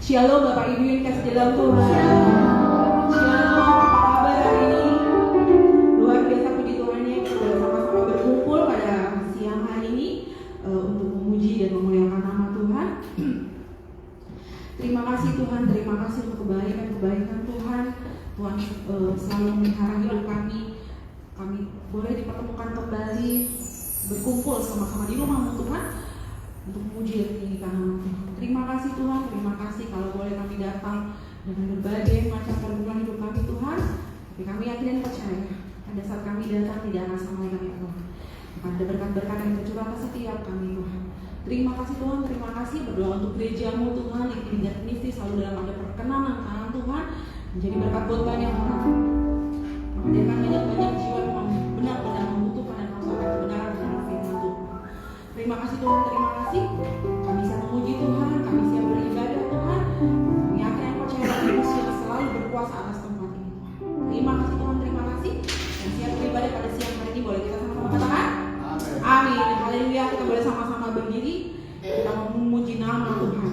Shalom Bapak Ibu yang kasih dalam Tuhan. Shalom, apa kabar hari ini? Luar biasa puji Tuhannya kita boleh sama-sama berkumpul pada siang hari ini untuk memuji dan memuliakan nama Tuhan. Terima kasih Tuhan, terima kasih untuk kebaikan-kebaikan Tuhan. Tuhan selalu memelihara hidup kami. Kami boleh dipertemukan kembali berkumpul sama-sama di rumah Tuhan untuk memuji dan meninggikan nama Tuhan. Terima kasih Tuhan, terima kasih kalau boleh kami datang dengan berbagai macam pergumulan hidup kami Tuhan. Tapi kami yakin dan percaya pada saat kami datang tidak akan sama kami Tuhan. Ada berkat-berkat yang tercurah ke setiap kami Tuhan. Terima kasih Tuhan, terima kasih berdoa untuk gerejamu Tuhan yang tidak mesti selalu dalam ada perkenanan tangan Tuhan menjadi berkat buat banyak orang. Menghadirkan banyak jiwa yang benar-benar membutuhkan dan merasakan kebenaran dan firman Tuhan. Terima kasih Tuhan, terima kasih. Kami siap memuji Tuhan, kami siap beribadah Tuhan. Kami yakin dan percaya Kristus yang selalu berkuasa atas tempat ini Tuhan. Terima kasih Tuhan, terima kasih. Dan siap beribadah pada siang hari ini, boleh kita sama-sama katakan? Amin. Haleluya, kita boleh sama-sama berdiri. Kita mau memuji nama Tuhan.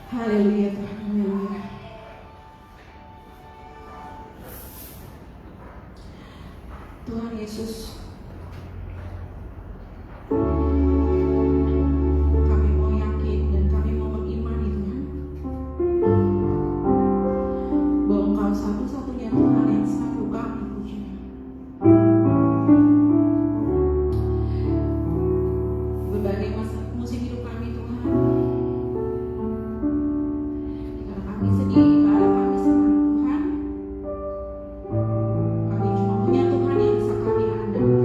Haleluya Tuhan, haleluya. Tuhan Yesus, kami mau yakin dan kami mau mengimani Tuhan, bahwa Engkau satu-satunya Tuhan yang selalu kami puji. Berbagai musim hidup kami Tuhan, jika kami sedih, kalau kami senang Tuhan, kami cuma punya Tuhan yang bisa kami andalkan.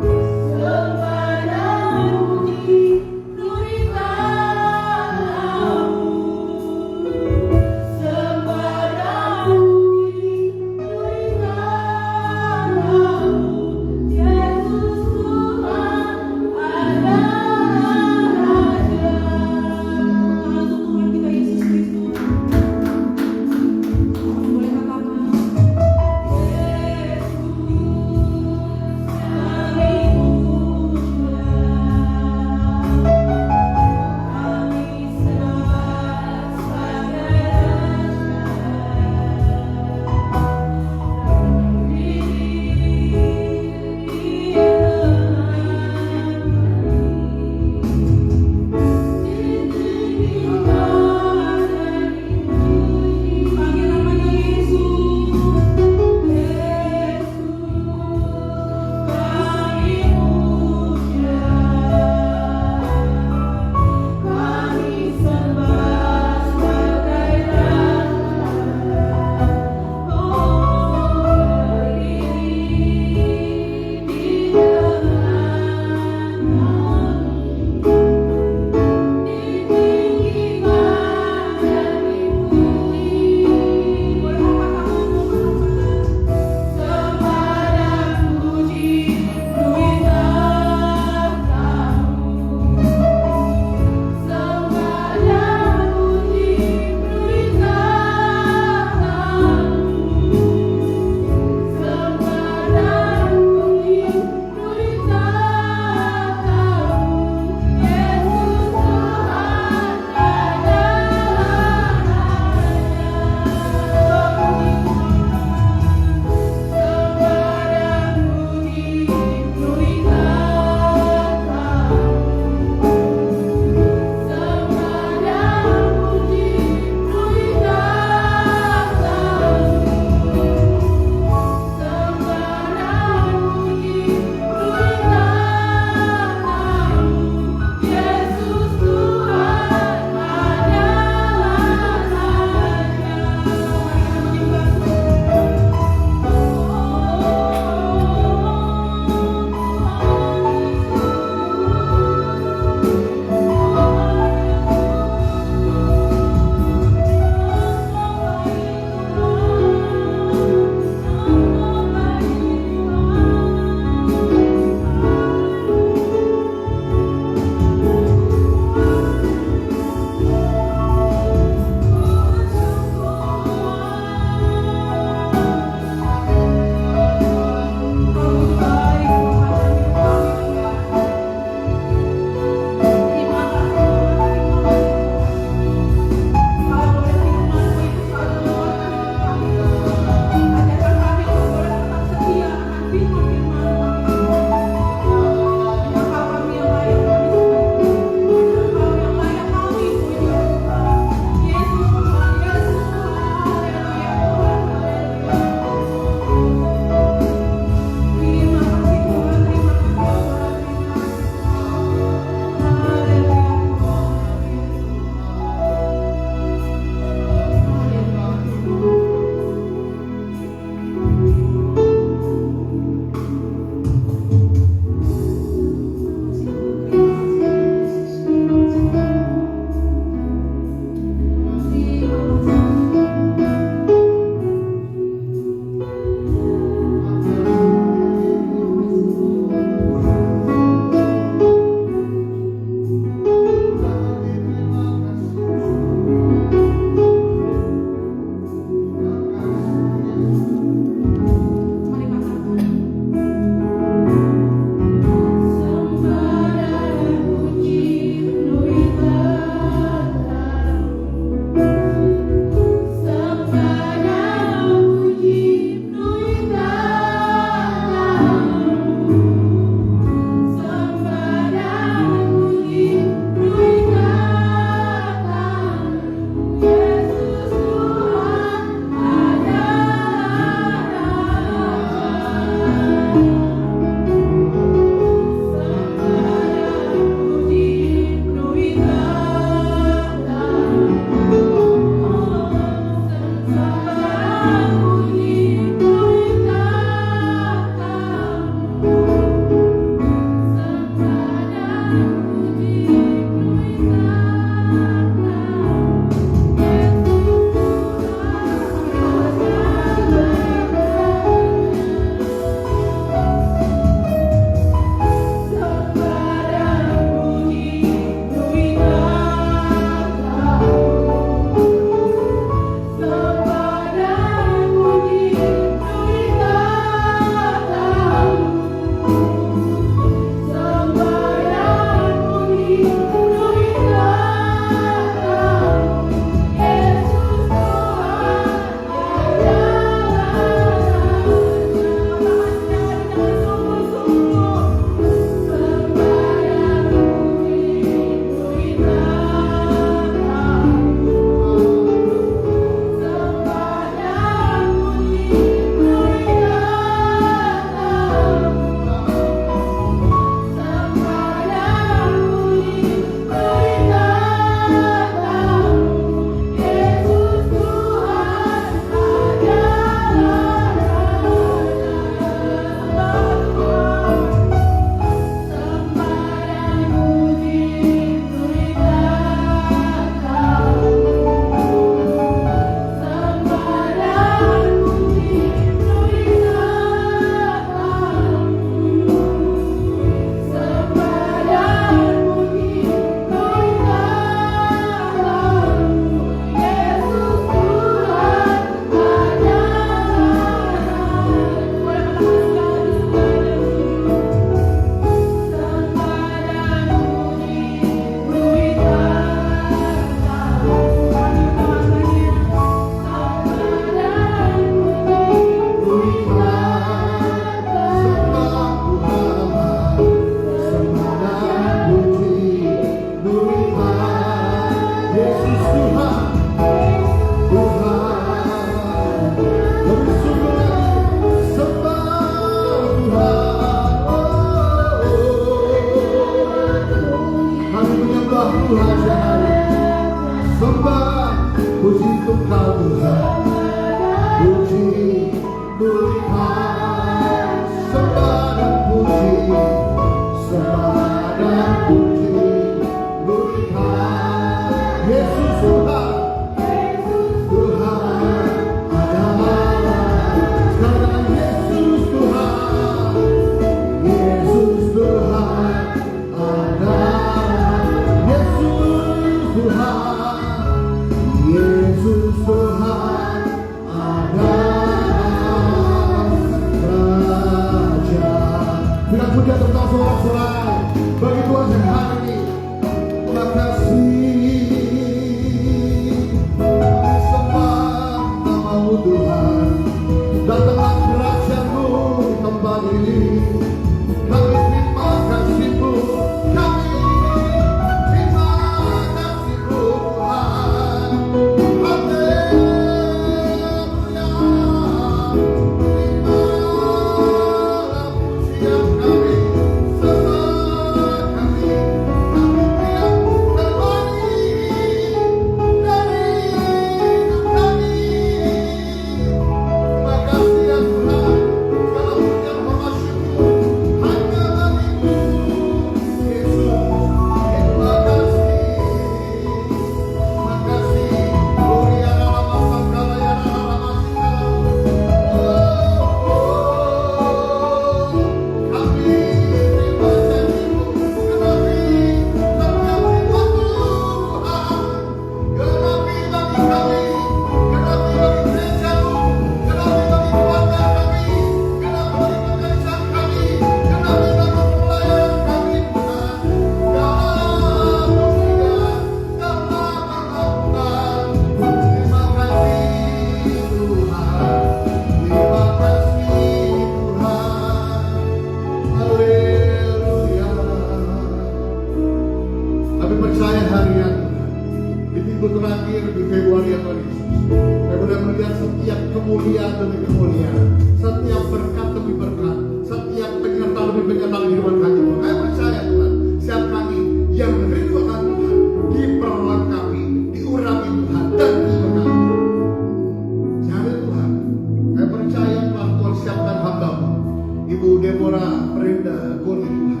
Ibu Deborah Brenda Goni Tuhan,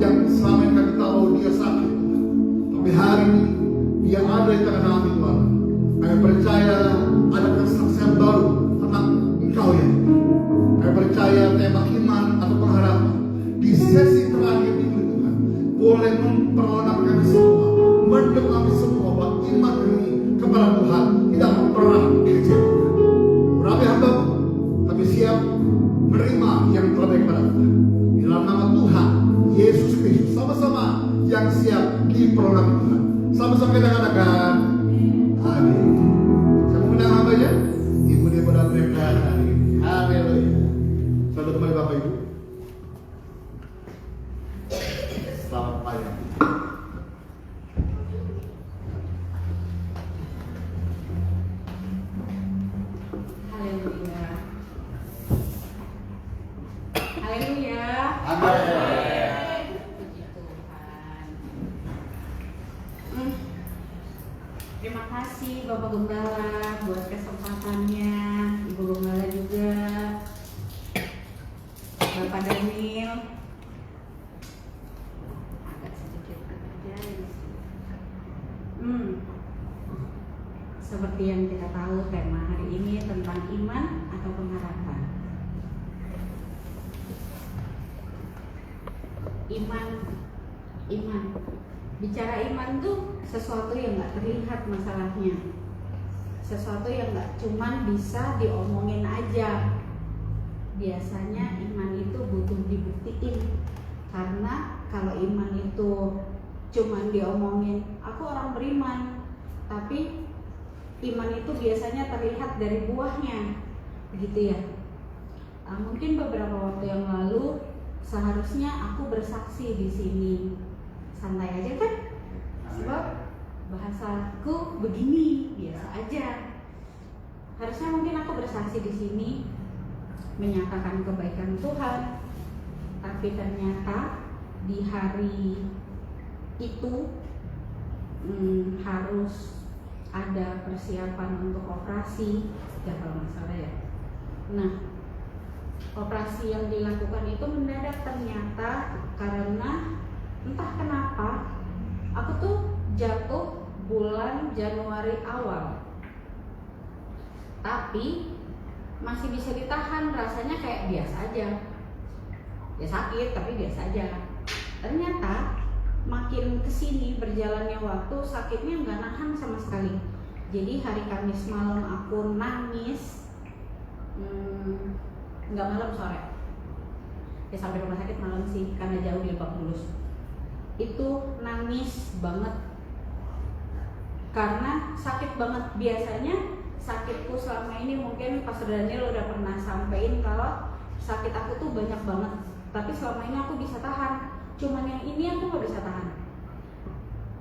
yang selama ini kami tahu dia sakit Tuhan, tapi hari ini dia ada di tengah kami Tuhan. Kami percaya ada kesaksian baru tentang Engkau ya Tuhan. Kami percaya tema iman atau pengharapan di sesi terakhir ini Tuhan boleh memperoleh kami semua, mendukung kami semua bahwa iman ini kepada Tuhan tidak pernah dikecewakan. Rabi hamba kami siap menerima yang terbaik kepada Tuhan. Di dalam nama Tuhan Yesus Kristus, sama-sama yang siap diperoleh Tuhan. Sama-sama kita katakan amin. Saya mengundang hambanya Ibu Deborah Brenda hari ini. Haleluya. Selamat kembali Bapak Ibu. Selamat pagi. Haleluya. Haleluya. Amin. Puji Tuhan. Terima kasih Bapak Gembala buat kesempatannya, Ibu Gembala juga, Bapak Daniel. Agak sedikit aja ini. Seperti yang kita tahu, tema hari ini tentang iman atau pengharapan. Iman. Bicara iman tuh sesuatu yang nggak terlihat masalahnya, sesuatu yang nggak cuman bisa diomongin aja. Biasanya iman itu butuh dibuktiin, karena kalau iman itu cuman diomongin, aku orang beriman, tapi iman itu biasanya terlihat dari buahnya, begitu ya. Mungkin beberapa waktu yang lalu seharusnya aku bersaksi di sini, santai aja kan, sebab bahasaku begini biasa aja. Harusnya mungkin aku bersaksi di sini, menyatakan kebaikan Tuhan, tapi ternyata di hari itu harus ada persiapan untuk operasi, ya kalau nggak salah ya. Nah, operasi yang dilakukan itu mendadak ternyata karena entah kenapa aku tuh jatuh bulan Januari awal, tapi masih bisa ditahan, rasanya kayak biasa aja, ya sakit tapi biasa aja. Ternyata makin kesini berjalannya waktu, sakitnya nggak nahan sama sekali. Jadi hari Kamis malam aku nangis, nggak malam, sore ya, sampai rumah sakit malam sih karena jauh di Lebak Bulus. Itu nangis banget karena sakit banget. Biasanya sakitku selama ini, mungkin Pastor Daniel udah pernah sampein kalau sakit aku tuh banyak banget, tapi selama ini aku bisa tahan. Cuman yang ini aku nggak bisa tahan.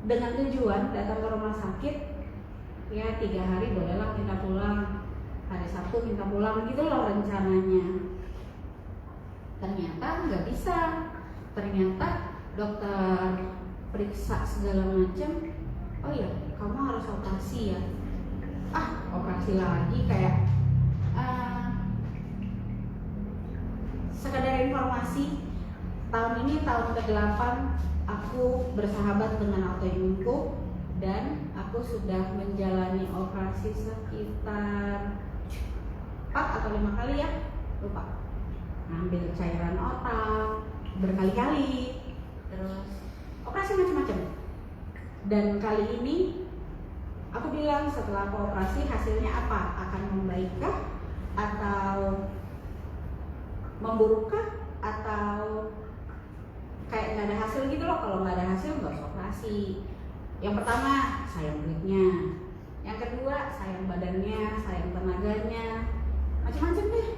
Dengan tujuan datang ke rumah sakit, ya 3 hari bolehlah kita pulang, hari Sabtu minta pulang gitu loh rencananya. Ternyata nggak bisa. Ternyata dokter periksa segala macam, oh ya kamu harus operasi ya. Operasi lagi, kayak sekadar informasi, tahun ini tahun ke-8 aku bersahabat dengan autoimunku, dan aku sudah menjalani operasi sekitar 4 atau 5 kali ya, lupa. Ngambil cairan otak berkali-kali, terus operasi macam-macam. Dan kali ini aku bilang setelah aku operasi hasilnya apa? Akan membaikkah? Atau memburukkah? Atau kayak nggak ada hasil gitu loh. Kalau nggak ada hasil nggak usah operasi. Yang pertama sayang duitnya, yang kedua sayang badannya, sayang tenaganya, macam-macam deh.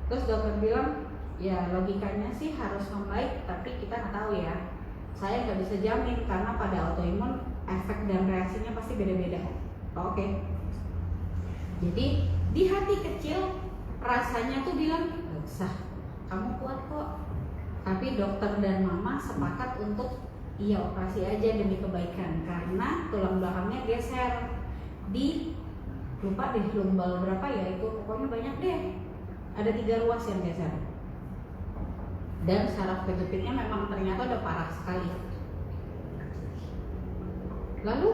Terus dokter bilang ya logikanya sih harus membaik, tapi kita nggak tahu ya. Saya nggak bisa jamin karena pada autoimun efek dan reaksinya pasti beda-beda. Oke. Jadi di hati kecil rasanya tuh bilang nggak usah, kamu kuat kok. Tapi dokter dan mama sepakat untuk iya operasi aja demi kebaikan, karena tulang belakangnya geser di, lupa deh lumbal berapa ya itu, pokoknya banyak deh, ada 3 ruas yang geser. dan saraf kejepitnya memang ternyata udah parah sekali. Lalu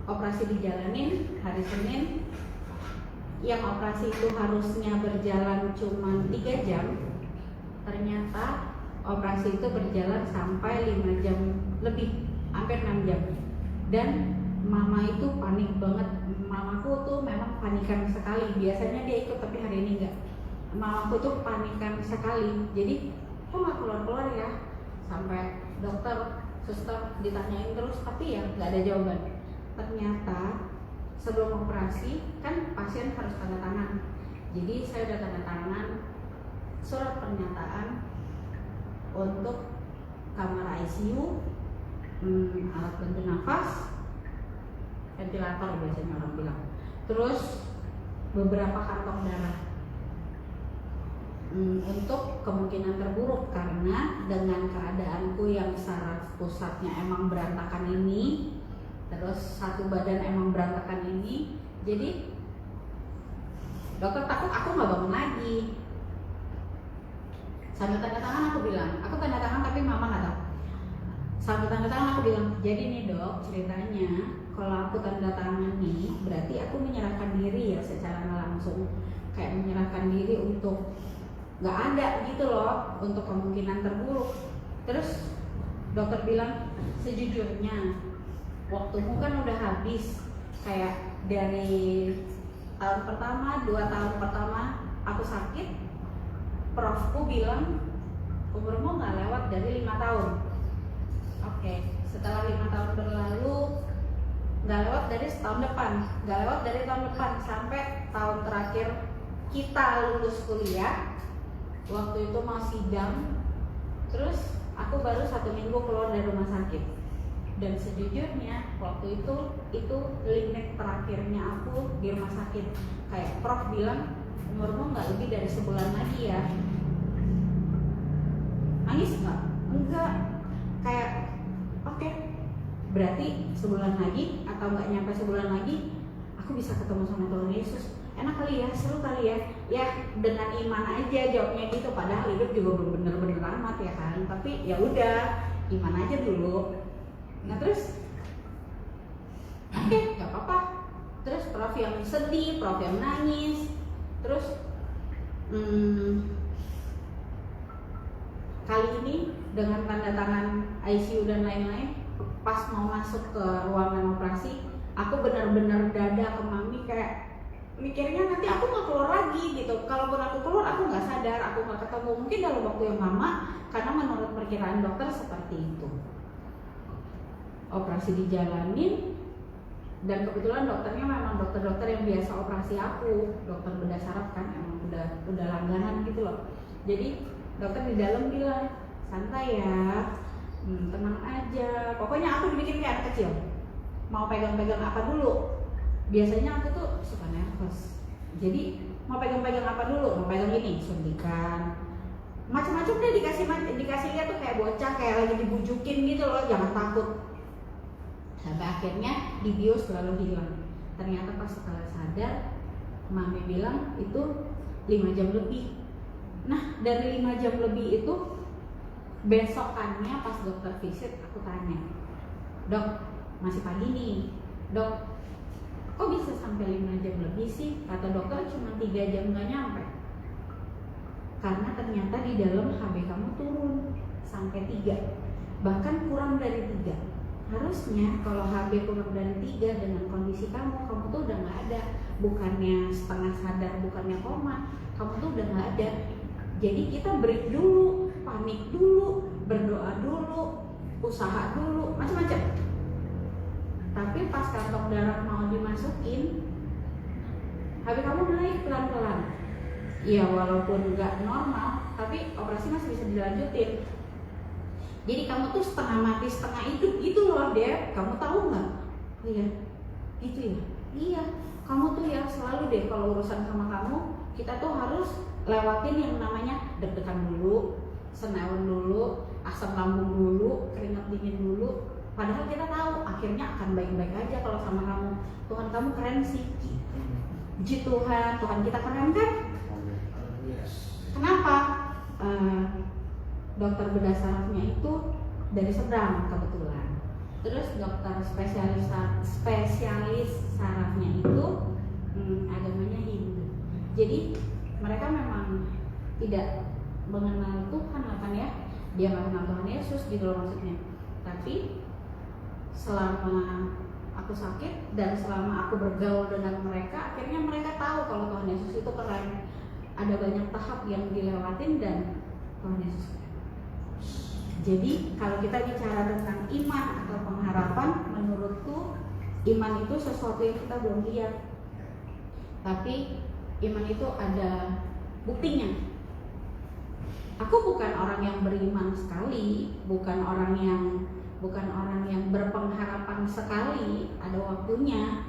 operasi dijalanin hari Senin, yang operasi itu harusnya berjalan cuma 3 jam, ternyata operasi itu berjalan sampai 5 jam lebih, hampir 6 jam. Dan mama itu panik banget. Mamaku tuh memang panikan sekali. Biasanya dia ikut tapi hari ini enggak. Mamaku tuh panikan sekali. Jadi kok nggak keluar-keluar ya? Sampai dokter, suster ditanyain terus, tapi ya nggak ada jawaban. Ternyata sebelum operasi kan pasien harus tanda tangan. Jadi saya udah tanda tangan surat pernyataan untuk kamar ICU, alat bantu nafas, ventilator biasanya orang bilang, terus beberapa kantong darah untuk kemungkinan terburuk, karena dengan keadaanku yang saraf pusatnya emang berantakan ini, terus satu badan emang berantakan ini, jadi dokter takut aku nggak bangun lagi. Sambil tanda tangan aku bilang, aku tanda tangan tapi mama nggak tahu. Sambil tanda tangan aku bilang, jadi nih dok, ceritanya kalau aku tanda tangan nih berarti aku menyerahkan diri ya secara langsung, kayak menyerahkan diri untuk nggak ada gitu loh, untuk kemungkinan terburuk. Terus dokter bilang, sejujurnya waktumu kan udah habis, kayak dari tahun pertama, 2 tahun pertama aku sakit, profku bilang umurmu nggak lewat dari 5 tahun. Oke, setelah 5 tahun berlalu, nggak lewat dari tahun depan, nggak lewat dari tahun depan sampai tahun terakhir kita lulus kuliah. Waktu itu mau sidang, terus aku baru 1 minggu keluar dari rumah sakit. Dan sejujurnya waktu itu limit terakhirnya aku di rumah sakit. Kayak prof bilang, umurmu nggak lebih dari sebulan lagi ya. Nangis nggak? Enggak. Kayak oke, berarti sebulan lagi atau nggak nyampe sebulan lagi aku bisa ketemu sama Tuhan Yesus. Enak kali ya, seru kali ya. Ya dengan iman aja jawabnya gitu. Padahal hidup juga belum bener-bener amat ya kan. Tapi ya udah, iman aja dulu. Nah terus oke, nggak apa-apa. Terus prof yang sedih, prof yang nangis. Terus kali ini dengan tanda tangan ICU dan lain-lain, pas mau masuk ke ruangan operasi, aku benar-benar dada ke mami kayak mikirnya nanti aku nggak keluar lagi gitu. Kalaupun aku keluar, aku nggak sadar, aku nggak ketemu mungkin dalam waktu yang lama, karena menurut perkiraan dokter seperti itu. Operasi dijalanin, dan kebetulan dokternya memang dokter-dokter yang biasa operasi aku, dokter bedah saraf kan, emang udah langganan gitu loh. Jadi dokter di dalam bilang, santai ya, tenang aja. Pokoknya aku dibikin kayak anak kecil, mau pegang-pegang apa dulu. Biasanya aku tuh suka nervous, jadi mau pegang-pegang apa dulu, mau pegang ini, suntikan, macam-macam deh dikasih lihat tuh kayak bocah, kayak lagi dibujukin gitu loh, jangan takut. Sampai akhirnya di bios selalu hilang. Ternyata pas setelah sadar, mami bilang itu 5 jam lebih. Nah dari 5 jam lebih itu, besokannya pas dokter visit aku tanya, dok masih pagi nih, dok kok bisa sampai 5 jam lebih sih? Kata dokter cuma 3 jam nggak nyampe. Karena ternyata di dalam HB kamu turun sampai 3, bahkan kurang dari 3. Harusnya kalau HB kurang dari 3 dengan kondisi kamu tuh udah nggak ada. Bukannya setengah sadar, bukannya koma, kamu tuh udah nggak ada. Jadi kita break dulu, panik dulu, berdoa dulu, usaha dulu, macam-macam. Tapi pas kantong darah mau dimasukin, HB kamu naik pelan-pelan. Ya walaupun nggak normal, tapi operasi masih bisa dilanjutin. Jadi kamu tuh setengah mati setengah hidup gitu loh Dep. Kamu tahu nggak? Oh iya, gitu ya. Iya, kamu tuh ya selalu deh kalau urusan sama kamu, kita tuh harus lewatin yang namanya deg-degan dulu, senewan dulu, asam lambung dulu, keringat dingin dulu. Padahal kita tahu akhirnya akan baik-baik aja kalau sama kamu. Tuhan kamu keren sih. Puji Tuhan, Tuhan kita keren kan? Kenapa? dokter bedah sarafnya itu dari seberang kebetulan. Terus dokter spesialis sarafnya itu agamanya Hindu. Jadi mereka memang tidak mengenal Tuhan kan ya. Dia nggak kenal Tuhan Yesus gitu loh maksudnya. Tapi selama aku sakit dan selama aku bergaul dengan mereka, akhirnya mereka tahu kalau Tuhan Yesus itu keren. Ada banyak tahap yang dilewatin dan Tuhan Yesus. Jadi kalau kita bicara tentang iman atau pengharapan, menurutku iman itu sesuatu yang kita belum lihat. Tapi iman itu ada buktinya. Aku bukan orang yang beriman sekali, bukan orang yang berpengharapan sekali. Ada waktunya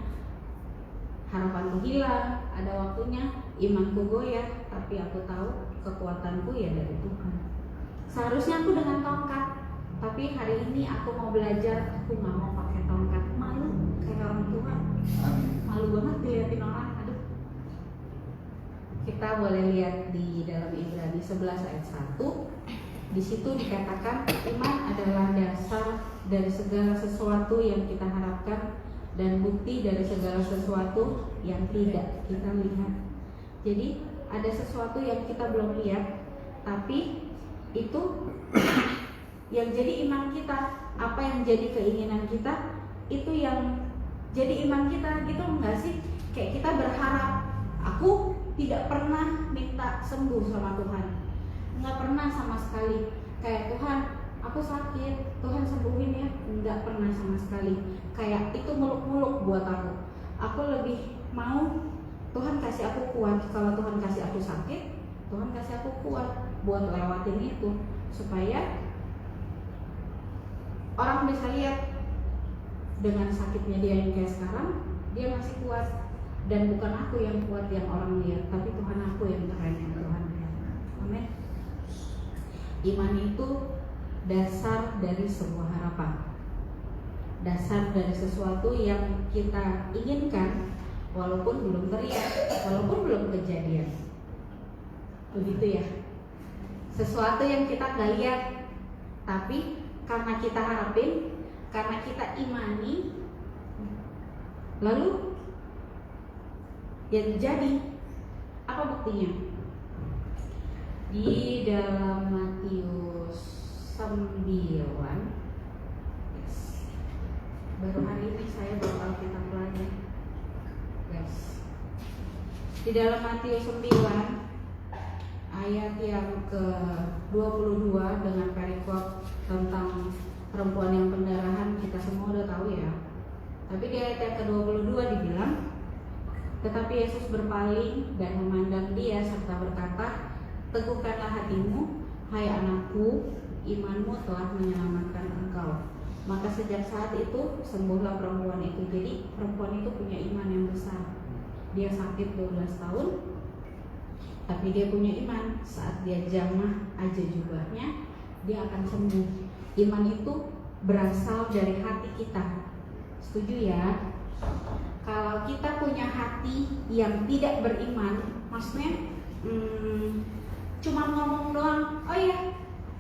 harapanku hilang, ada waktunya imanku goyah, tapi aku tahu kekuatanku ya dari Tuhan. Seharusnya aku dengan tongkat, tapi hari ini aku mau belajar, aku nggak mau pakai tongkat. Malu kayak orang tua, malu banget dilihatin orang. Aduh. Kita boleh lihat di dalam Ibrani 11 ayat 1. Di situ dikatakan iman adalah dasar dari segala sesuatu yang kita harapkan dan bukti dari segala sesuatu yang tidak kita lihat. Jadi ada sesuatu yang kita belum lihat, tapi itu yang jadi iman kita. Apa yang jadi keinginan kita, itu yang jadi iman kita, gitu enggak sih? Kayak kita berharap. Aku tidak pernah minta sembuh sama Tuhan, nggak pernah sama sekali. Kayak Tuhan, aku sakit, Tuhan sembuhin ya. Nggak pernah sama sekali. Kayak itu muluk-muluk buat aku. Aku lebih mau Tuhan kasih aku kuat. Kalau Tuhan kasih aku sakit, Tuhan kasih aku kuat buat lewatin itu, supaya orang bisa lihat dengan sakitnya dia yang kayak sekarang, dia masih kuat. Dan bukan aku yang kuat yang orang lihat, tapi Tuhan aku yang keren yang Tuhan lihat. Amin. Iman itu dasar dari sebuah harapan, dasar dari sesuatu yang kita inginkan walaupun belum terlihat, walaupun belum kejadian. Begitu ya. Sesuatu yang kita nggak lihat, tapi karena kita harapin, karena kita imani, lalu ya jadi. Apa buktinya? Di dalam Matius 9, yes. Baru hari ini saya bawa Alkitab lagi, yes. Di dalam Matius 9 ayat yang ke-22 dengan perikop tentang perempuan yang pendarahan, kita semua udah tahu ya. Tapi di ayat yang ke-22 dibilang, tetapi Yesus berpaling dan memandang dia serta berkata, teguhkanlah hatimu, hai anakku, imanmu telah menyelamatkan engkau. Maka sejak saat itu sembuhlah perempuan itu. Jadi perempuan itu punya iman yang besar. Dia sakit 12 tahun, tapi dia punya iman. Saat dia jamah aja jubahnya, dia akan sembuh. Iman itu berasal dari hati kita. Setuju ya? Kalau kita punya hati yang tidak beriman, maksudnya cuma ngomong doang, oh iya,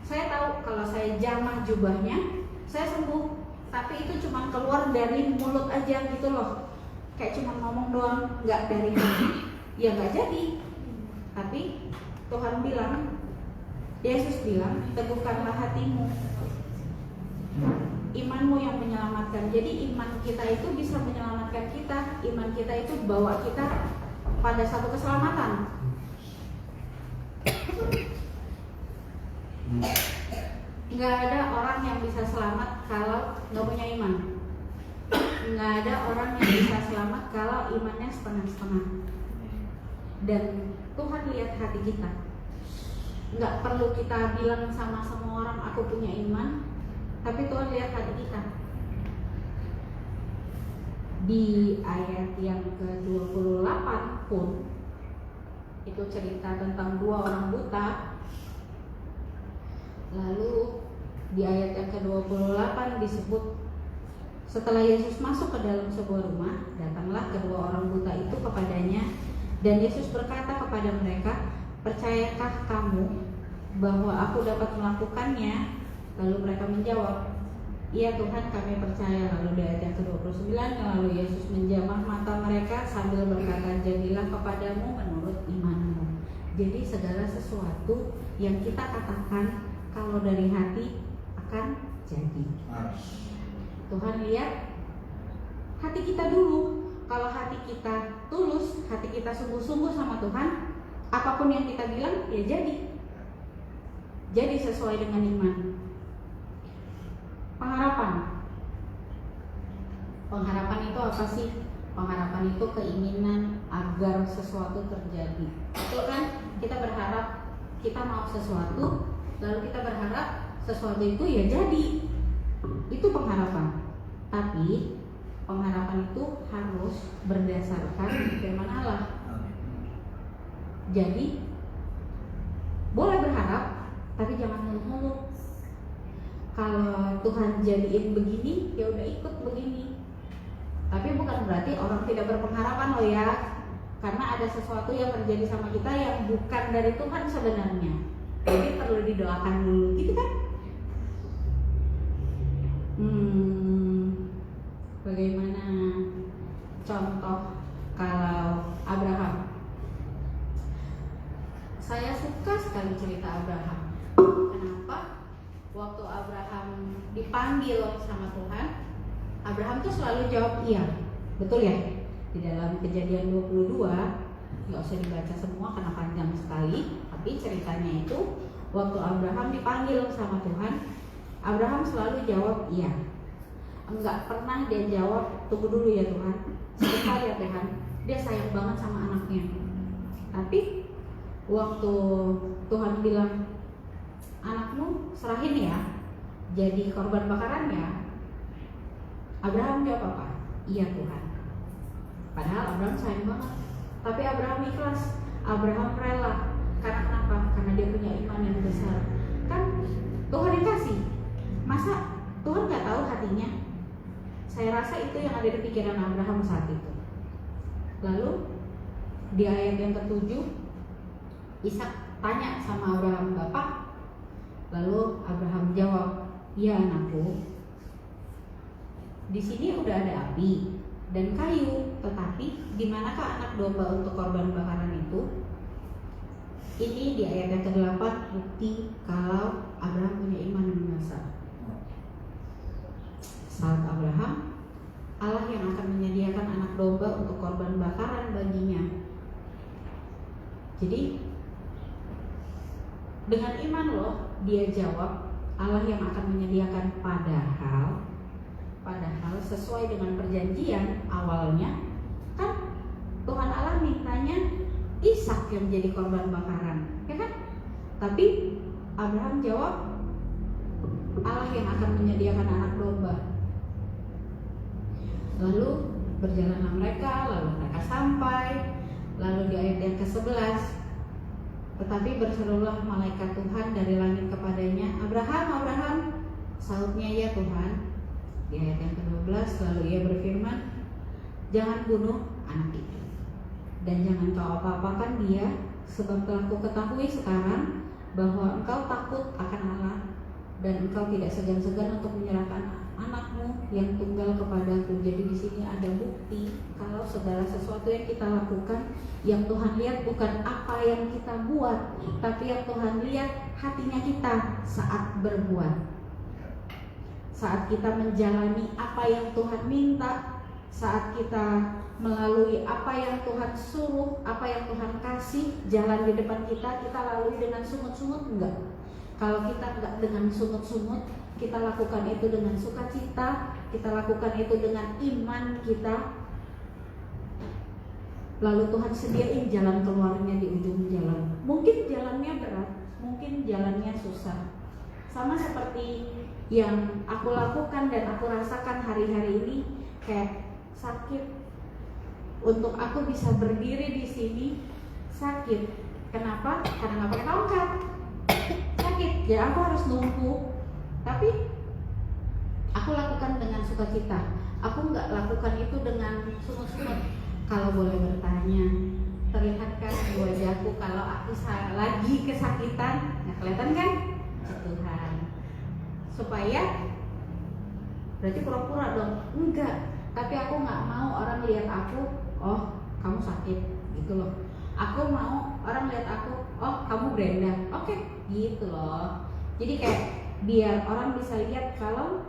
saya tahu kalau saya jamah jubahnya, saya sembuh. Tapi itu cuma keluar dari mulut aja gitu loh, kayak cuma ngomong doang, nggak dari hati, ya nggak jadi. Tapi Tuhan bilang, Yesus bilang, teguhkanlah hatimu, imanmu yang menyelamatkan. Jadi iman kita itu bisa menyelamatkan kita. Iman kita itu bawa kita pada satu keselamatan. Nggak ada orang yang bisa selamat kalau nggak punya iman. Nggak ada orang yang bisa selamat kalau imannya setengah-setengah. Dan Tuhan lihat hati kita. Nggak perlu kita bilang sama semua orang aku punya iman, tapi Tuhan lihat hati kita. Di ayat yang ke-28 pun itu cerita tentang 2 orang buta. Lalu di ayat yang ke-28 disebut, setelah Yesus masuk ke dalam sebuah rumah, datanglah kedua orang buta itu kepadanya, dan Yesus berkata kepada mereka, percayakah kamu bahwa aku dapat melakukannya? Lalu mereka menjawab, iya Tuhan, kami percaya. Lalu di ayat yang ke-29, lalu Yesus menjamah mata mereka sambil berkata, jadilah kepadamu menurut imanmu. Jadi segala sesuatu yang kita katakan kalau dari hati akan jadi. Tuhan lihat hati kita dulu. Kalau hati kita tulus, hati kita sungguh-sungguh sama Tuhan, apapun yang kita bilang ya jadi. Jadi sesuai dengan iman. Pengharapan itu apa sih? Pengharapan itu keinginan agar sesuatu terjadi. Betul kan? Kita berharap, kita mau sesuatu, lalu kita berharap sesuatu itu ya jadi. Itu pengharapan. Tapi pengharapan itu harus berdasarkan firman Allah. Jadi boleh berharap, tapi jangan muluk-muluk. Kalau Tuhan jadiin begini, ya udah ikut begini. Tapi bukan berarti orang tidak berpengharapan loh ya. Karena ada sesuatu yang terjadi sama kita yang bukan dari Tuhan sebenarnya. Jadi perlu didoakan dulu, gitu kan? Bagaimana contoh kalau Abraham? Saya suka sekali cerita Abraham. Kenapa? Waktu Abraham dipanggil sama Tuhan, Abraham tuh selalu jawab iya. Betul ya? Di dalam Kejadian 22, nggak usah dibaca semua karena panjang sekali. Tapi ceritanya itu, waktu Abraham dipanggil sama Tuhan, Abraham selalu jawab iya. Enggak pernah dia jawab, tunggu dulu ya Tuhan, sebentar ya Tuhan. Dia sayang banget sama anaknya. Tapi waktu Tuhan bilang, anakmu serahin ya, jadi korban bakaran ya, Abraham jawab apa? Iya Tuhan. Padahal Abraham sayang banget. Tapi Abraham ikhlas, Abraham rela. Karena kenapa? Karena dia punya iman yang besar. Kan Tuhan yang kasih. Masa Tuhan gak tahu hatinya? Saya rasa itu yang ada di pikiran Abraham saat itu. Lalu di ayat yang ke-7, Ishak tanya sama Abraham, Bapak. Lalu Abraham jawab, iya anakku. Di sini udah ada api dan kayu, tetapi di manakah anak domba untuk korban bakaran itu? Ini di ayat yang ke-8 bukti kalau Abraham punya iman yang besar. Saat Abraham, Allah yang akan menyediakan anak domba untuk korban bakaran baginya. Jadi dengan iman loh dia jawab, Allah yang akan menyediakan, padahal sesuai dengan perjanjian awalnya kan Tuhan Allah mintanya Ishak yang jadi korban bakaran, ya kan? Tapi Abraham jawab, Allah yang akan menyediakan anak domba. Lalu berjalanlah mereka, lalu mereka sampai, lalu di ayat yang ke-11, tetapi berserulah malaikat Tuhan dari langit kepadanya, Abraham, Abraham. Sahutnya, ya Tuhan. Di ayat yang ke-12, lalu ia berfirman, jangan bunuh anak itu, dan jangan kau apa-apakan dia, sebab telah kuketahui sekarang bahwa engkau takut akan Allah, dan engkau tidak segan-segan untuk menyerahkan anakmu yang tunggal kepadaku. Jadi di sini ada bukti kalau segala sesuatu yang kita lakukan, yang Tuhan lihat bukan apa yang kita buat, tapi yang Tuhan lihat hatinya kita saat berbuat. Saat kita menjalani apa yang Tuhan minta, saat kita melalui apa yang Tuhan suruh, apa yang Tuhan kasih, jalan di depan kita lalui dengan sungut-sungut enggak? Kalau kita enggak dengan sungut-sungut, kita lakukan itu dengan sukacita, kita lakukan itu dengan iman kita, lalu Tuhan sediain jalan keluarnya di ujung jalan. Mungkin jalannya berat, mungkin jalannya susah. Sama seperti yang aku lakukan dan aku rasakan hari-hari ini, kayak sakit. Untuk aku bisa berdiri di sini sakit. Kenapa? Karena nggak pakai tongkat. Sakit. Jadi aku harus nunggu. Tapi aku lakukan dengan sukacita. Aku nggak lakukan itu dengan sungut-sungut. Kalau boleh bertanya, terlihatkan di wajahku kalau aku lagi kesakitan. Nah, kelihatan kan? Tuhan. Supaya berarti pura-pura dong? Enggak. Tapi aku nggak mau orang lihat aku, oh kamu sakit, gitu loh. Aku mau orang lihat aku, oh kamu Brenda, oke, gitu loh. Jadi kayak biar orang bisa lihat kalau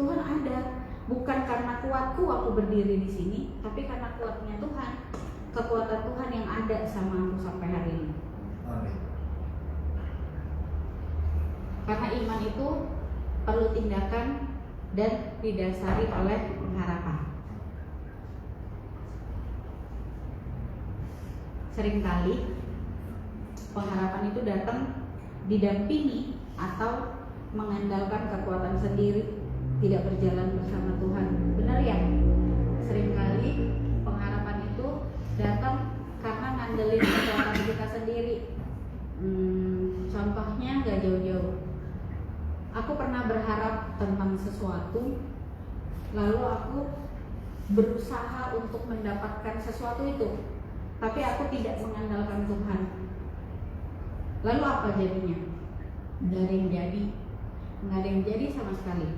Tuhan ada, bukan karena kuatku aku berdiri di sini, tapi karena kuatnya Tuhan, kekuatan Tuhan yang ada sama aku sampai hari ini. Amin. Karena iman itu perlu tindakan dan didasari oleh pengharapan. Seringkali pengharapan itu datang didampingi atau mengandalkan kekuatan sendiri, tidak berjalan bersama Tuhan. Benar ya? Seringkali pengharapan itu datang karena ngandelin kekuatan kita sendiri. Contohnya gak jauh-jauh. Aku pernah berharap tentang sesuatu, lalu aku berusaha untuk mendapatkan sesuatu itu, tapi aku tidak mengandalkan Tuhan. Lalu apa jadinya? Nggak ada yang jadi, nggak ada yang jadi sama sekali.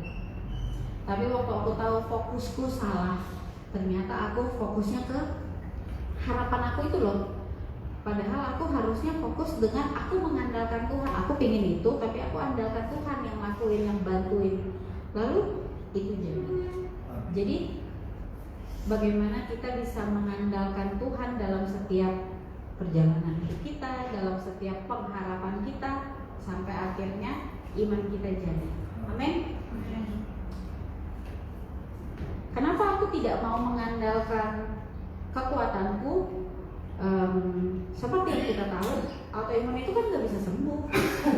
Tapi waktu aku tahu fokusku salah, ternyata aku fokusnya ke harapan aku itu loh. Padahal aku harusnya fokus dengan aku mengandalkan Tuhan. Aku pingin itu, tapi aku andalkan Tuhan yang lakuin, yang bantuin. Lalu itu jadi bagaimana kita bisa mengandalkan Tuhan dalam setiap perjalanan hidup kita, dalam setiap pengharapan kita, sampai akhirnya iman kita jadi. Amin. Kenapa aku tidak mau mengandalkan kekuatanku? Seperti yang kita tahu, autoimun itu kan nggak bisa sembuh.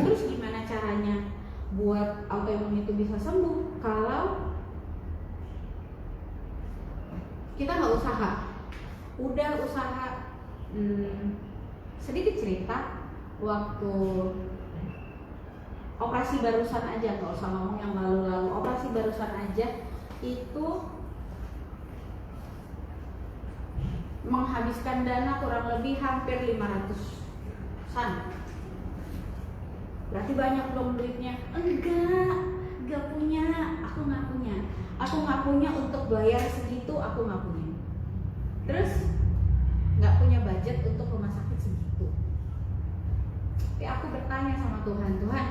Terus gimana caranya buat autoimun itu bisa sembuh? Kalau kita nggak usaha, udah usaha. Sedikit cerita, waktu operasi barusan aja, nggak usah ngomong yang lalu-lalu, operasi barusan aja itu menghabiskan dana kurang lebih hampir 500-an. Berarti banyak dong duitnya. Enggak punya, aku nggak punya untuk bayar segitu, aku nggak punya. Terus nggak punya budget untuk rumah sakit segitu. Tapi aku bertanya sama Tuhan, Tuhan,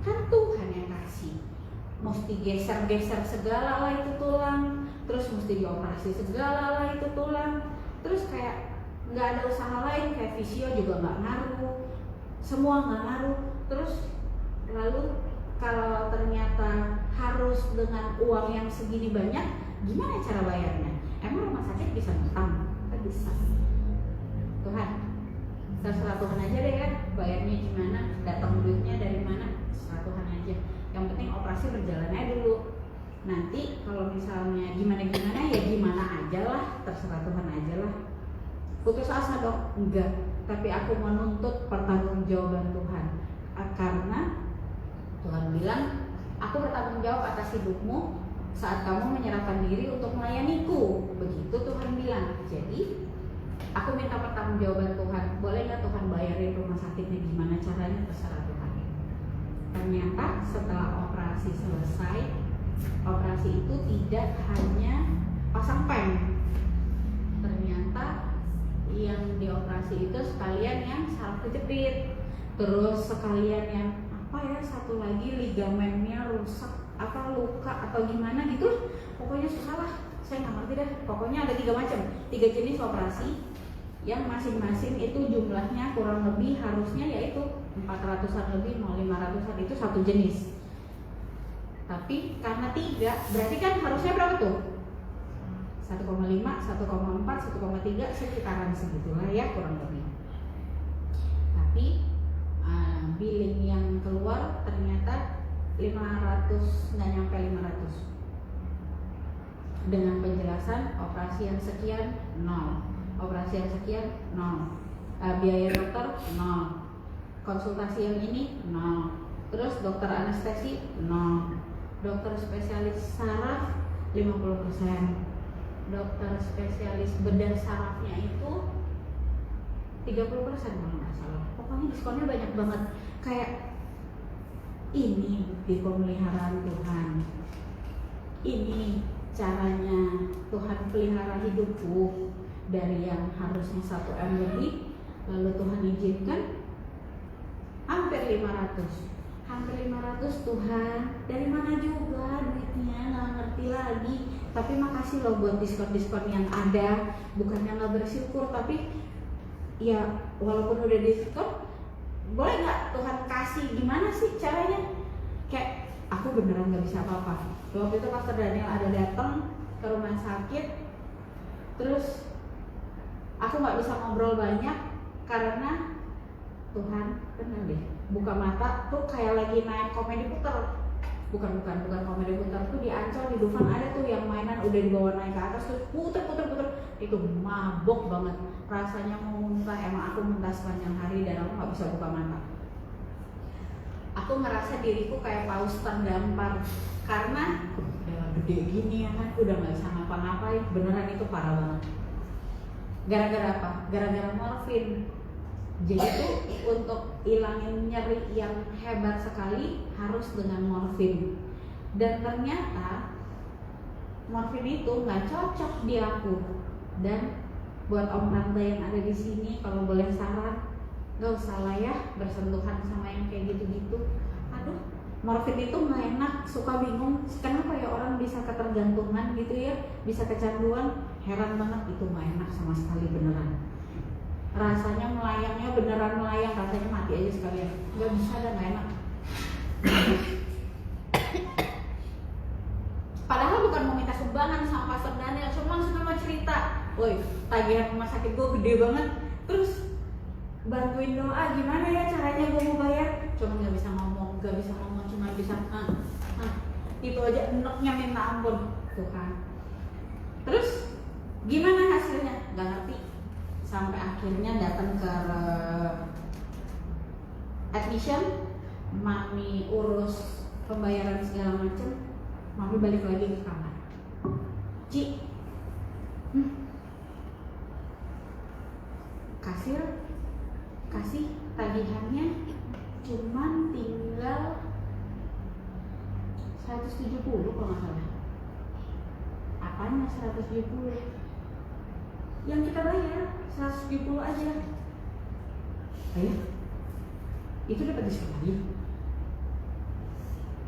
kan Tuhan yang kasih. Mesti geser-geser segala lah itu tulang, terus mesti dioperasi segala lah itu tulang. Terus kayak nggak ada usaha lain, kayak fisio juga nggak ngaruh, semua nggak ngaruh. Terus lalu kalau ternyata harus dengan uang yang segini banyak, gimana cara bayarnya? Emang rumah sakit bisa ngutang? Nggak bisa. Tuhan, terserah Tuhan aja deh kan, bayarnya gimana, datang duitnya dari mana, terserah Tuhan aja. Yang penting operasi berjalan aja dulu. Nanti kalau misalnya gimana-gimana ya gimana aja lah, terserah Tuhan aja lah. Putus asa dong? Enggak. Tapi aku menuntut pertanggungjawaban Tuhan. Karena Tuhan bilang, aku bertanggung jawab atas hidupmu saat kamu menyerahkan diri untuk melayaniku. Begitu Tuhan bilang. Jadi aku minta pertanggungjawaban Tuhan. Boleh nggak Tuhan bayarin rumah sakitnya, gimana caranya, terserah Tuhan. Ternyata setelah operasi selesai, operasi itu tidak hanya pasang pen. Ternyata yang dioperasi itu sekalian yang saraf kejepit, terus sekalian yang satu lagi ligamennya rusak, luka atau gimana gitu. Pokoknya susah lah, saya nggak ngerti deh. Pokoknya ada 3 macam, 3 jenis operasi yang masing-masing itu jumlahnya kurang lebih harusnya yaitu 400-an lebih, mau 500-an, itu satu jenis. Tapi karena 3, berarti kan harusnya berapa tuh? 1,5, 1,4, 1,3, sekitaran segitulah ya kurang lebih. Tapi billing yang keluar ternyata 500, nggak nyampe 500. Dengan penjelasan operasi yang sekian 0, operasi yang sekian 0, biaya dokter 0, konsultasi yang ini 0, terus dokter anestesi 0, dokter spesialis saraf 50%, dokter spesialis bedah sarafnya itu kalau nggak salah. Pokoknya diskonnya banyak banget. Kayak ini di pemeliharaan Tuhan. Ini caranya Tuhan pelihara hidupku dari yang harusnya 1 M lebih, lalu Tuhan izinkan hampir 500 Tuhan, dari mana juga duitnya, nggak ngerti lagi. Tapi makasih loh buat diskon-diskon yang ada. Bukannya nggak bersyukur, tapi ya walaupun udah diskon, boleh nggak Tuhan kasih? Gimana sih caranya? Kayak aku beneran nggak bisa apa-apa. Waktu itu Pastor Daniel ada datang ke rumah sakit, terus aku nggak bisa ngobrol banyak karena Tuhan bener deh buka mata tuh kayak lagi naik komedi puter. Bukan komedi puter tuh di Ancol di Dufan ada tuh yang mainan udah dibawa naik ke atas tuh puter. Itu mabok banget, rasanya mau muntah. Emang aku muntah sepanjang hari dan aku nggak bisa buka mata. Aku ngerasa diriku kayak paus terdampar karena udah gede gini ya kan, udah nggak bisa ngapa-ngapain. Beneran itu parah banget. Gara-gara apa? Gara-gara morfin. Jadi tuh untuk ilangin nyeri yang hebat sekali harus dengan morfin. Dan ternyata morfin itu nggak cocok di aku. Dan buat om tante yang ada di sini, kalau boleh saran, nggak usah lah ya bersentuhan sama yang kayak gitu-gitu. Aduh, morfin itu nggak enak, suka bingung kenapa ya orang bisa ketergantungan gitu ya, bisa kecanduan. Heran banget, itu nggak enak sama sekali beneran. Rasanya melayangnya beneran melayang, rasanya mati aja sekalian. Nggak bisa dan nggak enak. Padahal bukan mau minta sumbangan sama Pastor Daniel, cuma mau cerita, woi tagihan rumah sakit gue gede banget, terus bantuin doa gimana ya caranya gue mau bayar. Cuma nggak bisa ngomong, cuma bisa itu aja enaknya minta ampun Tuhan. Terus gimana hasilnya? Nggak ngerti. Sampai akhirnya datang ke admission, mami urus pembayaran segala macem, mami balik lagi ke kamar. Ci, kasih tagihannya cuman tinggal 170 kalau nggak salah. Apanya 170? Yang kita bayar 170 aja. Ayah, itu dapat diskon lagi?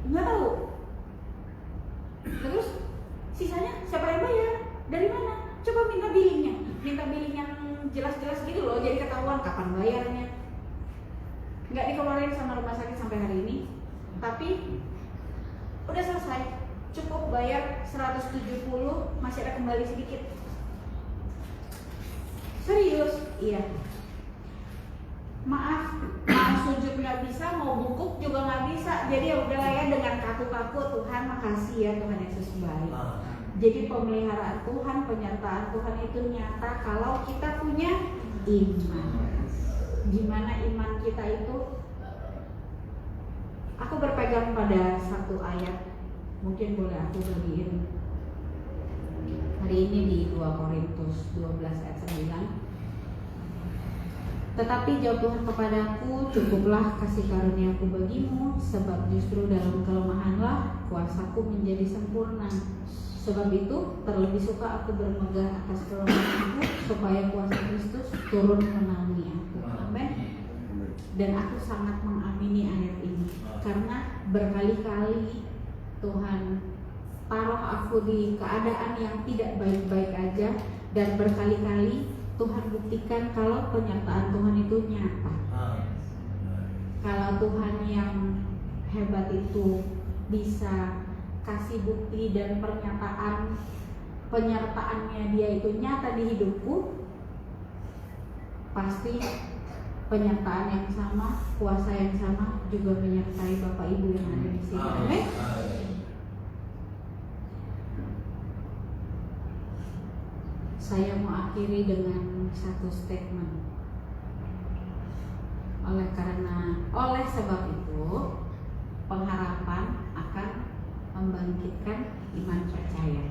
Nggak tahu. Terus sisanya siapa yang bayar? Dari mana? Coba minta billingnya yang jelas-jelas gitu loh, jadi ketahuan kapan bayarnya. Nggak dikeluarin sama rumah sakit sampai hari ini, tapi udah selesai, cukup bayar 170, masih ada kembali sedikit. Serius? Iya. Maaf sujud nggak bisa, mau bungkuk juga nggak bisa. Jadi ya udahlah ya, dengan kaku-kaku, Tuhan makasih ya, Tuhan Yesus baik. Jadi pemeliharaan Tuhan, penyertaan Tuhan itu nyata kalau kita punya iman. Gimana iman kita itu? Aku berpegang pada satu ayat, mungkin boleh aku bagiin hari ini di 2 Korintus 12 ayat 9. Tetapi jawab Tuhan kepadaku, cukuplah kasih karuniaku bagimu, sebab justru dalam kelemahanlah kuasaku menjadi sempurna. Sebab itu terlebih suka aku bermegah atas kelemahanku, supaya kuasa Kristus turun menaungi aku. Amin. Dan aku sangat mengamini ayat ini karena berkali-kali Tuhan taruh aku di keadaan yang tidak baik-baik aja, dan berkali-kali Tuhan buktikan kalau penyertaan Tuhan itu nyata. Kalau Tuhan yang hebat itu bisa kasih bukti dan penyertaannya dia itu nyata di hidupku, pasti penyertaan yang sama, kuasa yang sama juga menyertai Bapak Ibu yang ada di sini. Amin. Saya mau akhiri dengan satu statement. Oleh sebab itu, pengharapan akan membangkitkan iman percaya.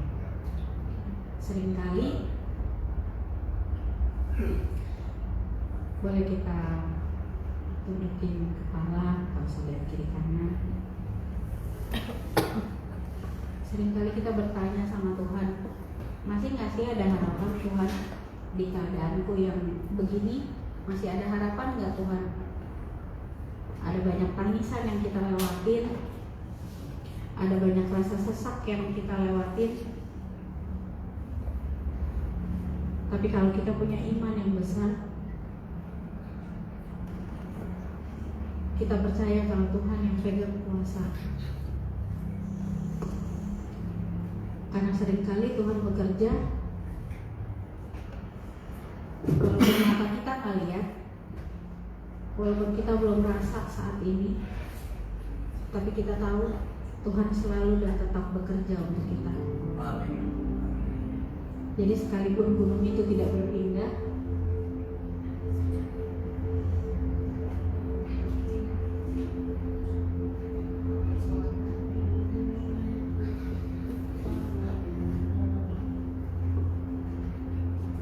Seringkali Boleh kita tundukin kepala, gak usah lihat kiri kanan. Seringkali kita bertanya sama Tuhan, masih nggak sih ada harapan Tuhan di keadaanku yang begini? Masih ada harapan nggak Tuhan? Ada banyak tangisan yang kita lewatin, ada banyak rasa sesak yang kita lewatin. Tapi kalau kita punya iman yang besar, kita percaya kalau Tuhan yang pegang kuasa. Karena seringkali Tuhan bekerja walaupun mata kita nggak lihat, walaupun kita belum merasa saat ini, tapi kita tahu Tuhan selalu dan tetap bekerja untuk kita. Jadi sekalipun gunung itu tidak berpindah,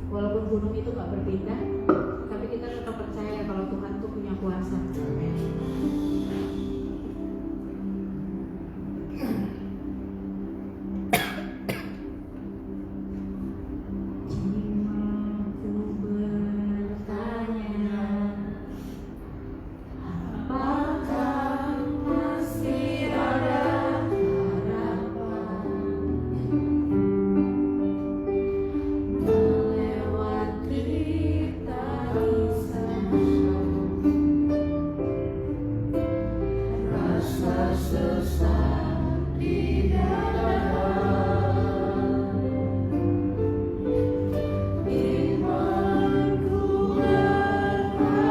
walaupun gunung itu nggak berpindah, tapi kita tetap percaya kalau Tuhan tuh punya kuasa. Jiwaku bertanya, apakah masih ada harapan melewati tangisan, rasa sesak di dada. Imanku berkata,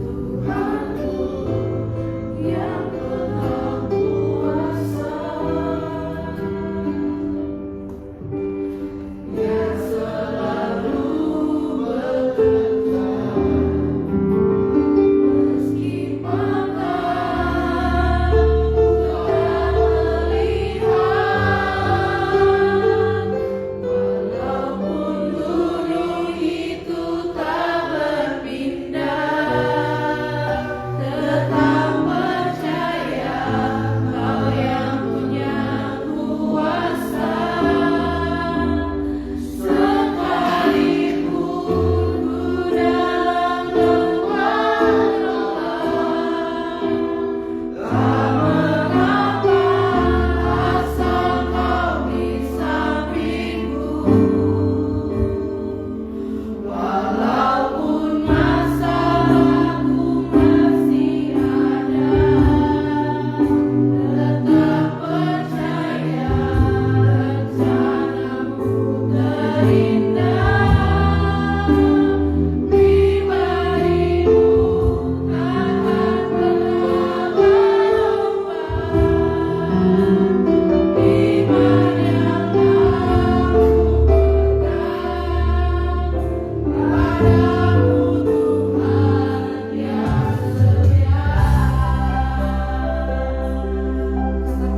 Tuhanku yang penuh kuasa, yang selalu bekerja meski mataku tak melihat, walaupun gunung itu tak berpindah, tetap percaya Kau yang punya kuasa. Sekalipun ku dalam lembah tak mengapa, asal Kau di sampingku. Walaupun masalahku masih ada, tetap percaya rencanamu terindah. Pribadimu takkan pernah berubah. Iman yang aku pegang padamu, Tuhan yang setia. Katakan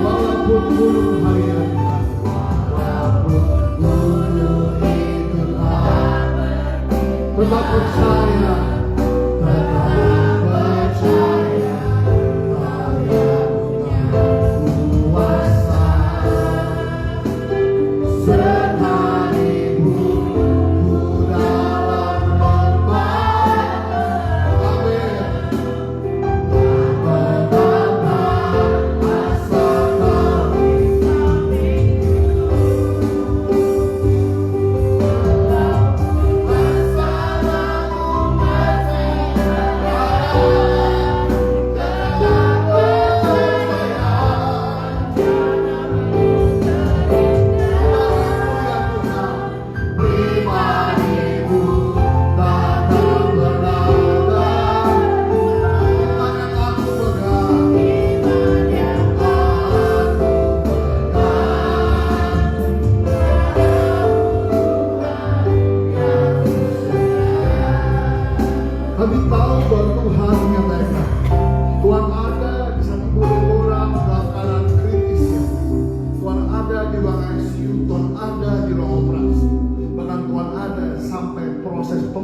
Walaupun gunung harian walaupun gunung itu tak tetap percaya, tetap percaya Kau yang punya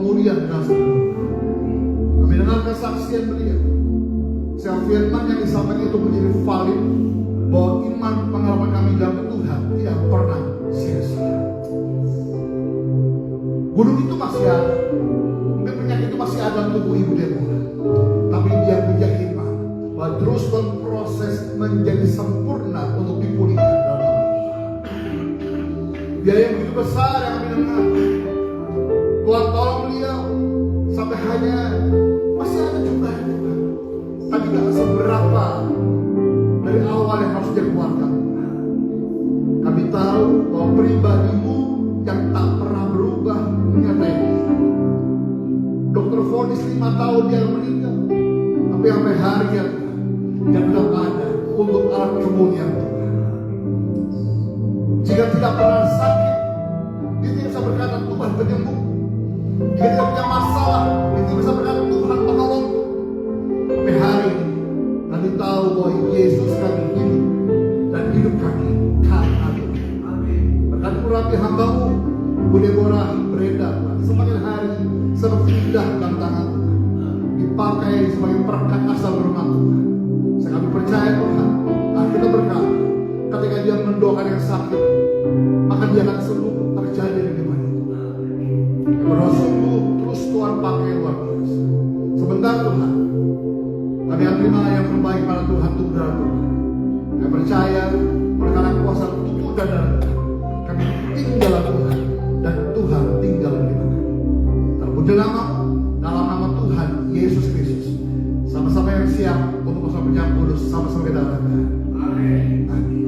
pemulihan dan sembuh. Kami dengar kesaksian beliau. Setiap firman yang disampaikan itu menjadi valid, bahwa iman pengalaman kami dalam Tuhan tidak pernah sia-sia. Gunung itu masih ada, mungkin penyakit itu masih ada dalam tubuh Ibu Deborah, tapi dia punya iman bahwa terus berproses menjadi sempurna untuk dipulihkan. Dia yang begitu besar yang kami dengar, Tuhan tolong beliau sampai hanya masih ada jumlah Tuhan, tapi tidak seberapa dari awal yang harus dia keluarkan. Kami tahu bahwa pribadimu yang tak pernah berubah menyertai dia. Dokter vonis 5 tahun dia meninggal, tapi sampai hari dia tetap ada untuk alat kemuliaan Tuhan. Jika tidak pernah sakit, dia tidak bisa berkata Tuhan penyembuh. Jika tidak punya masalah, dia tidak bisa berkata Tuhan penolong. Sampai hari ini kami tahu bahwa Yesus kami hidup dan hidup kami karena Tuhan. Berkati urapi hamba-Mu Bu Deborah beredar semakin hari semakin indah dalam tangan Tuhan, dipakai sebagai perangkat asal rumah Tuhan. Saya kami percaya Tuhan, kita berkata ketika dia mendoakan yang sakit, maka dia akan sembuh. Terjadi di depan itu. Yang berasungguh terus Tuhan pakai luar biasa. Sebentar Tuhan, kami akan terima yang terbaik pada Tuhan untuk darah Tuhan. Kami percaya karena kuasa tubuh dan darah kami tinggal Tuhan dan Tuhan tinggal di mana. Terpuji dalam nama Tuhan Yesus Kristus. Sama-sama yang siap untuk bersama penyambut kudus, sama-sama kita katakan amin. Amin.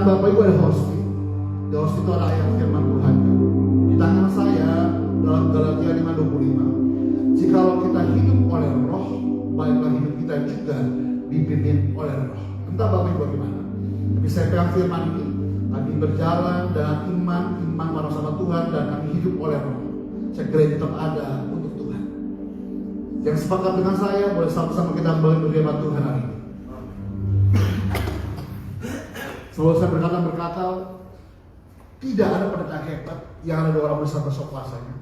Bapak Ibu ada hosting. Saudara, itu adalah ayat firman Tuhan. Di tangan saya dalam Galatia 5:25. Jikalau kita hidup oleh roh, baiklah hidup kita juga dipimpin oleh roh. Entah Bapak Ibu bagaimana, tapi saya pegang firman ini. Kami berjalan dengan iman pada sama Tuhan, dan kami hidup oleh roh. Saya kira tetap ada untuk Tuhan. Yang sepakat dengan saya, boleh sama-sama kita berdoa Tuhan hari ini. Selalu saya berkata, tidak ada pendeta hebat yang ada 2 orang besar besok kuasanya.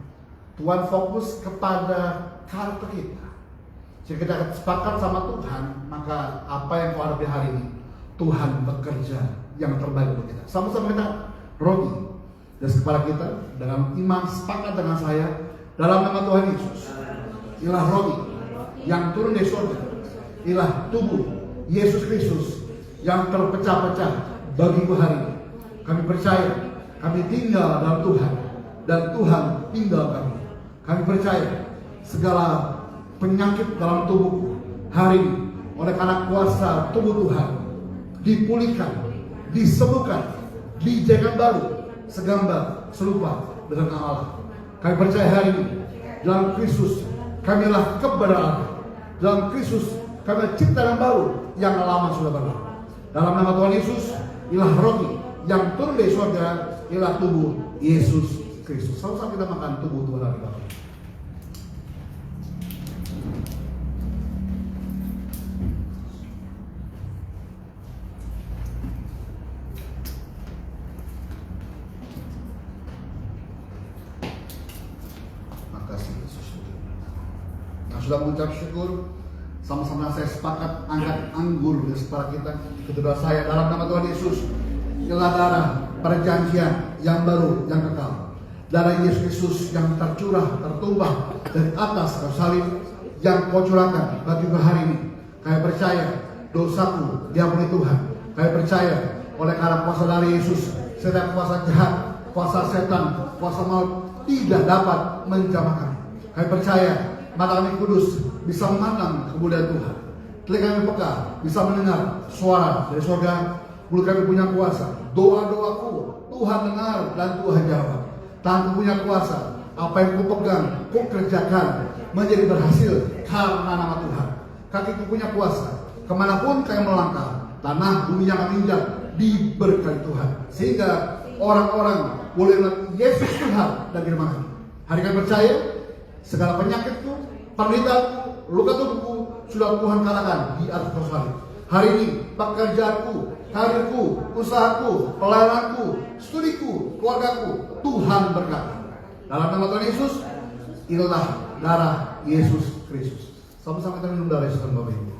Tuhan fokus kepada karakter kita. Jika kita sepakat sama Tuhan, maka apa yang kau hadapi hari ini, Tuhan bekerja yang terbaik untuk kita. Sama-sama kita Rogi dan kepala kita dengan iman sepakat dengan saya dalam nama Tuhan Yesus. Ialah Rogi yang turun dari surga, ialah tubuh Yesus Kristus yang terpecah-pecah bagiku hari ini. Kami percaya kami tinggal dalam Tuhan dan Tuhan tinggal kami. Kami percaya segala penyakit dalam tubuhku hari ini oleh karena kuasa tubuh Tuhan dipulihkan, disembuhkan, dijadikan baru, segambar serupa dengan Allah. Kami percaya hari ini dalam Kristus kami adalah kebenaran. Dalam Kristus kami adalah ciptaan baru yang lama sudah berlalu. Dalam nama Tuhan Yesus, ialah roti yang turun dari surga, ialah tubuh Yesus Kristus. Sama-sama kita makan tubuh Tuhan hari ini. Sudah mengucap syukur, sama-sama saya sepakat angkat anggur di kepala kita. Kedua saya dalam nama Tuhan Yesus, ialah darah perjanjian yang baru, yang kekal. Darah Yesus Kristus yang tercurah, tertumpah dari atas kayu salib yang kau curahkan bagi hari ini. Kami percaya dosaku diampuni Tuhan. Kami percaya oleh karena kuasa dari Yesus, setiap kuasa jahat, kuasa setan, kuasa maut tidak dapat menjamah kami. Kami percaya mata kami kudus bisa memandang kemuliaan Tuhan. Telinga kami peka bisa mendengar suara dari surga. Mulut kami punya kuasa. Doa-doaku Tuhan dengar dan Tuhan jawab. Tanganku punya kuasa. Apa yang ku pegang, ku kerjakan menjadi berhasil karena nama Tuhan. Kakiku punya kuasa. Kemanapun kami melangkah, tanah bumi yang kami injak diberkati Tuhan. Sehingga orang-orang boleh melihat Yesus Tuhan dan firman kami. Hari kami percaya segala penyakitku, penderitaanku, luka tubuhku sudah Tuhan kalahkan di atas kayu salib. Hari ini pekerjaanku, karirku, usahaku, pelayananku, studiku, keluargaku Tuhan berkati. Dalam nama Tuhan Yesus, inilah darah Yesus Kristus. Sama-sama kita minum darah Yesus dan Bapak Ibu.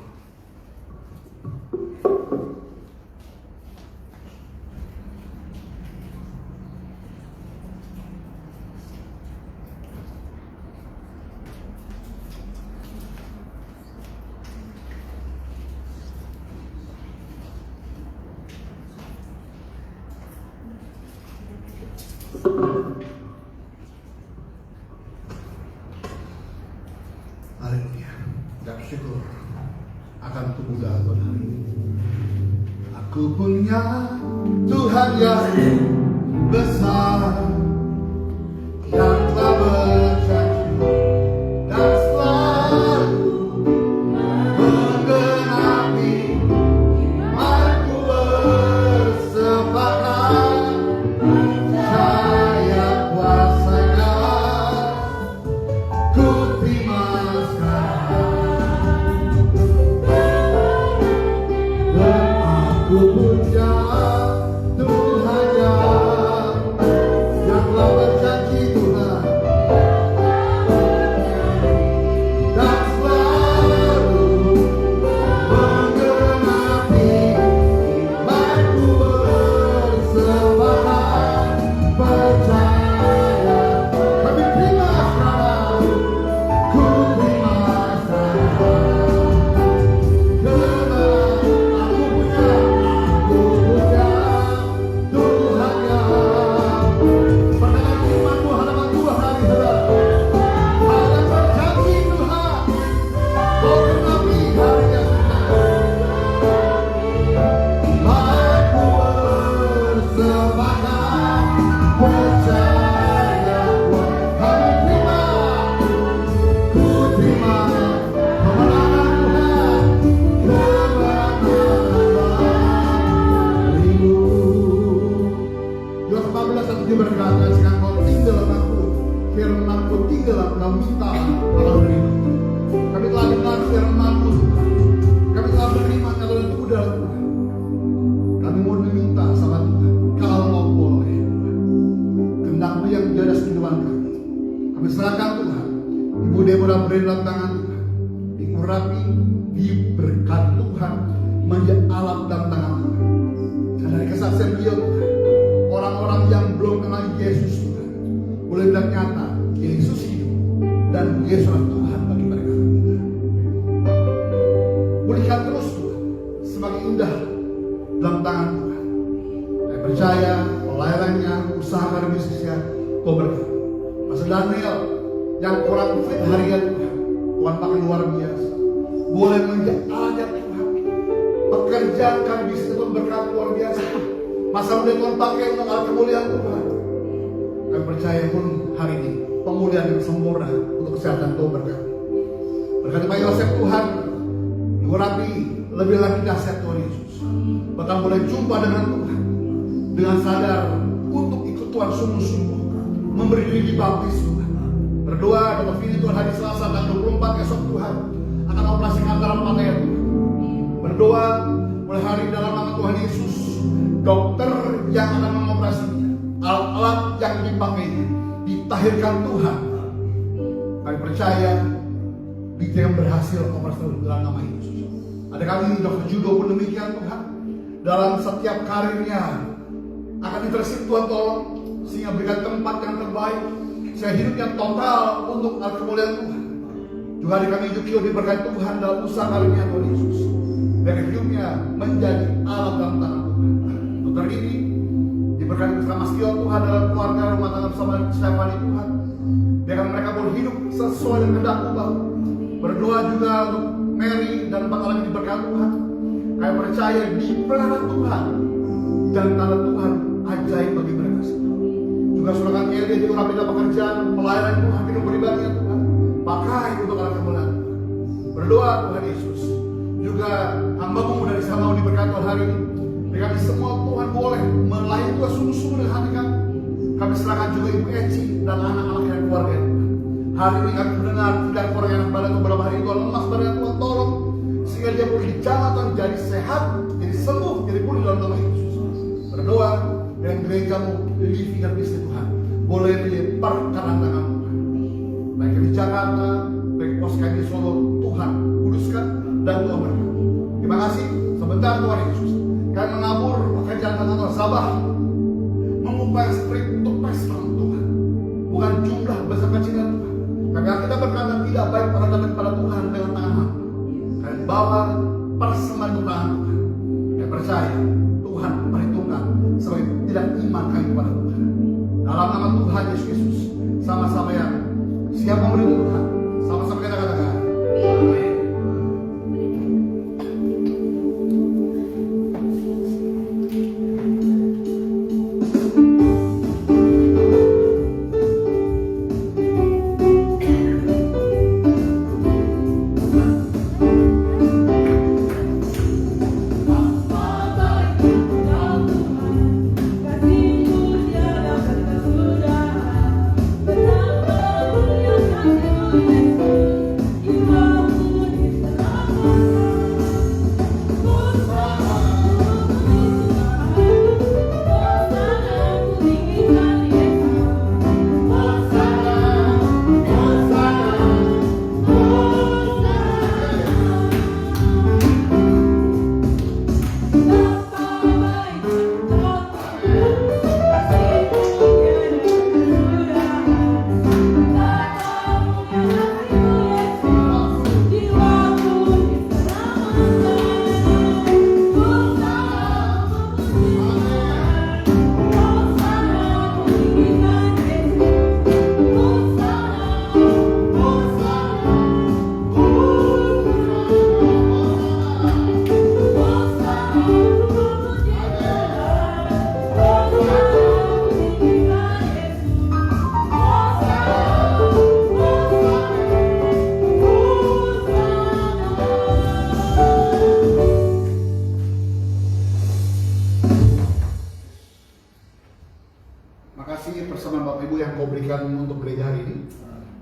Haleluya. Ucap syukur akan tubuh darah Tuhan hari ini. Aku punya Tuhan yang besar, yang telah berjanji dan selalu menggenapi imanku bersepakat. Percaya kuasanya, ku terima sekarang. Dan aku punya Tuhan yang telah berjanji Tuhan, dan selalu menggenapi imanku bersepakat. Percaya kami terima sekarang, ku terima sekarang. Karena aku punya telah minta akan menerima. Kami telah dengar firman-Mu Tuhan. Kami telah menerima nyata udah Tuhan. Kami mau meminta sama Tuhan, kalau boleh kehendak-Mu yang di atas kehidupan kami. Kami serahkan Tuhan. Ibu Deborah beri dalam tangan Tuhan. Diurapi, diberkati Tuhan, menjadi alat dalam tangan Tuhan. Dan dari kesaksian beliau Tuhan, orang-orang yang belum kenal Yesus Tuhan, boleh bilang nyata, Yesus hidup dan Yesus adalah Tuhan bagi mereka. Pulihkan terus Tuhan, semakin indah dalam tangan Tuhan. Saya percaya pelayanannya, usaha karir bisnisnya, Kau berkati. Pastor Daniel yang kurang fit harian Tuhan, Tuhan pakai luar biasa. Boleh menjadi alat Tuhan. Pekerjaan kami bisnis Tuhan berkat luar biasa. Masa muda Tuhan pakai untuk alat kemuliaan Tuhan. Kami percaya pun hari ini pemulihan yang sempurna untuk kesehatan Tuhan berkat. Berkati Pak Yosef Tuhan, diurapi lebih lagi dahsyat Tuhan Yesus. Bahkan boleh jumpa dengan Tuhan dengan sadar untuk ikut Tuhan sungguh-sungguh, memberi diri dibaptis Tuhan. Berdoa Dr. Vini Tuhan hari Selasa tanggal 24 esok Tuhan akan operasi kanker mata ya Tuhan. Berdoa mulai hari dalam nama Tuhan Yesus, dokter yang akan mengoperasinya, alat-alat yang dipakainya ditahirkan Tuhan. Kami percaya dia yang berhasil operasi dalam nama Yesus. Ada kali ini Dr. Judo pun demikian Tuhan. Dalam setiap karirnya akan ditersip Tuhan tolong, sehingga berikan tempat yang terbaik, sehingga hidup yang total untuk kemuliaan Tuhan. Juga di kami Yukio diberkati Tuhan dalam usaha karirnya Tuhan Yesus. Dan hidupnya menjadi alat dalam tangan Tuhan. Dokter ini diberkati bersama Mas Tio Tuhan dalam keluarga rumah tangga bersama Stefani Tuhan. Biarkan mereka boleh hidup sesuai dengan kehendak Tuhan. Berdoa juga untuk Mary dan 4 orang yang diberkati Tuhan. Kami percaya dipelihara Tuhan dan tanda Tuhan ajaib bagi mereka semua. Juga saudara Kelly di urapi dalam pekerjaan pelayanan Tuhan, hidup pribadinya Tuhan, pakai untuk alat kemuliaan Tuhan. Berdoa Tuhan Yesus. Juga hamba-Mu dari sama diberkati hari ini. Biar kami semua Tuhan boleh melayani Tuhan sungguh-sungguh dengan hati kami. Kami serahkan juga Ibu Eci dan anak-anak dan keluarga Tuhan. Hari ini kami mendengar tidak keluarga anak badan beberapa hari Tuhan lemas badan Tuhan tolong, sehingga dia boleh dijamah Tuhan jadi sehat, jadi sembuh, jadi pulih dalam nama Yesus. Berdoa dengan gereja-Mu Livi dan Bisnis Tuhan boleh diperkanan tangan Tuhan. Baik di Jakarta, baik Poska di Solo, Tuhan kuduskan dan Tuhan berkati. Terima kasih. Sebentar Tuhan Yesus, kami menabur pekerjaan Tuhan Sabah, mengupaya spirit untuk pesta Tuhan, bukan jumlah besar kecilnya Tuhan. Karena kita berkata tidak baik pada datang kepada Tuhan dengan tangan hamba. Kami bawa persembahan untuk tangan Tuhan. Kami percaya Tuhan perhitungkan sebagai tidak iman kami kepada Tuhan. Dalam nama Tuhan Yesus Kristus, sama-sama yang siap memberi Tuhan, sama-sama kita katakan amin.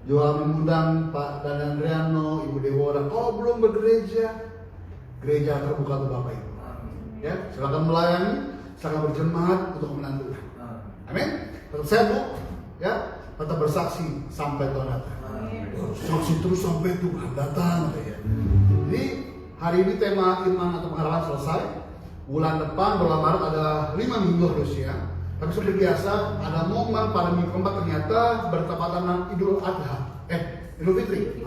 juga mengundang Pak Dan Andriano, Ibu Deborah. Kalau belum bergereja, gereja terbuka untuk Bapak Ibu. Ya, silakan melayani, silakan berjemaat untuk kemenangan Tuhan. Amin. Tetap sehat Bu, ya. Tetap bersaksi sampai Tuhan datang. Saksi terus sampai Tuhan datang. Ya. Jadi hari ini tema iman atau pengharapan selesai. Bulan depan bulan Maret ada 5 minggu harusnya. Tapi seperti biasa ada momen pada minggu keempat ternyata bertepatan dengan Idul Adha, Idul Fitri.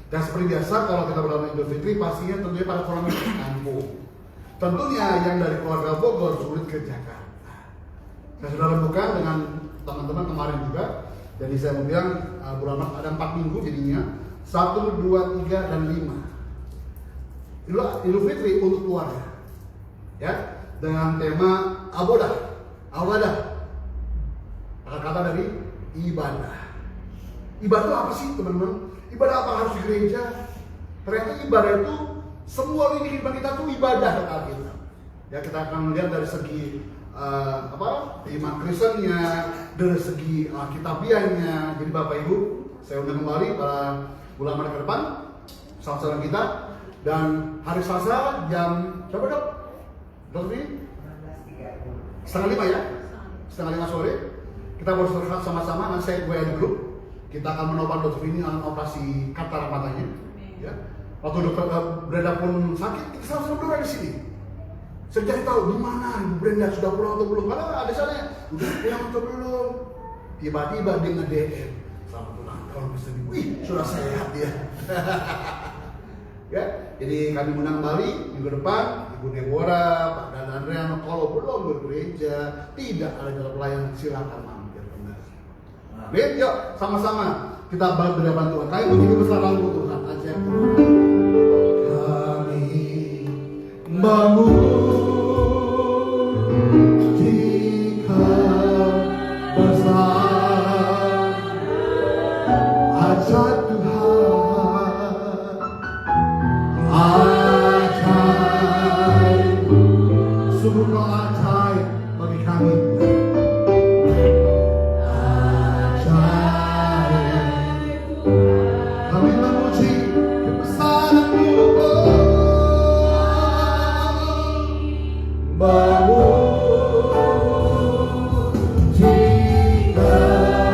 Dan seperti biasa kalau kita berdalam Idul Fitri pastinya tentunya pada pulang ke kampung. Tentunya yang dari keluarga Bogor sulit ke Jakarta. Saya sudah rembukan dengan teman-teman kemarin juga. Jadi saya mau bilang bulan Maret ada 4 minggu jadinya 1, 2, 3, dan 5. Idul Fitri untuk keluarga. Ya, dengan tema Abodah. Kata-kata dari ibadah. Ibadah apa sih teman-teman? Ibadah apa harus di gereja? Ternyata ibadah itu semua lini kehidupan kita tuh ibadah kata kita. Ya kita akan melihat dari segi iman Kristennya, dari segi kitabiahnya. Jadi Bapak Ibu, saya undang kembali pada bulan Maret ke depan sama-sama kita. Dan hari Selasa jam berapa dok? Dok ini? 4:30 ya? 4:30 sore. Kita beristirahat sama-sama. Nanti saya di grup. Kita akan menopang Dr. Vini dalam operasi katarak matanya. Ya. Waktu Dr. Brenda pun sakit, kita sama-sama berdoa di sini. Saya cari tahu di mana Ibu Brenda sudah pulang atau belum. Karena ada sana udah pulang atau belum. Tiba-tiba dia nge-DM sama pulang. Kalau bisa wih sudah sehat ya. Ya, jadi kami undang kembali minggu depan Ibu Deborah, Pak Dan Andriano. Kalau belum bergereja, tidak ada dalam pelayanan, silakan mampir kembali. Amin, yuk sama-sama kita berhadapan Tuhan. Kami begini besar lagu Tuhan aja. Kami memujikan besar aja Tuhan. Ajaib, sungguh kau ajaib bagi kami. Ajaib, kami memuji kebesaran-Mu. Memuji kebesaran.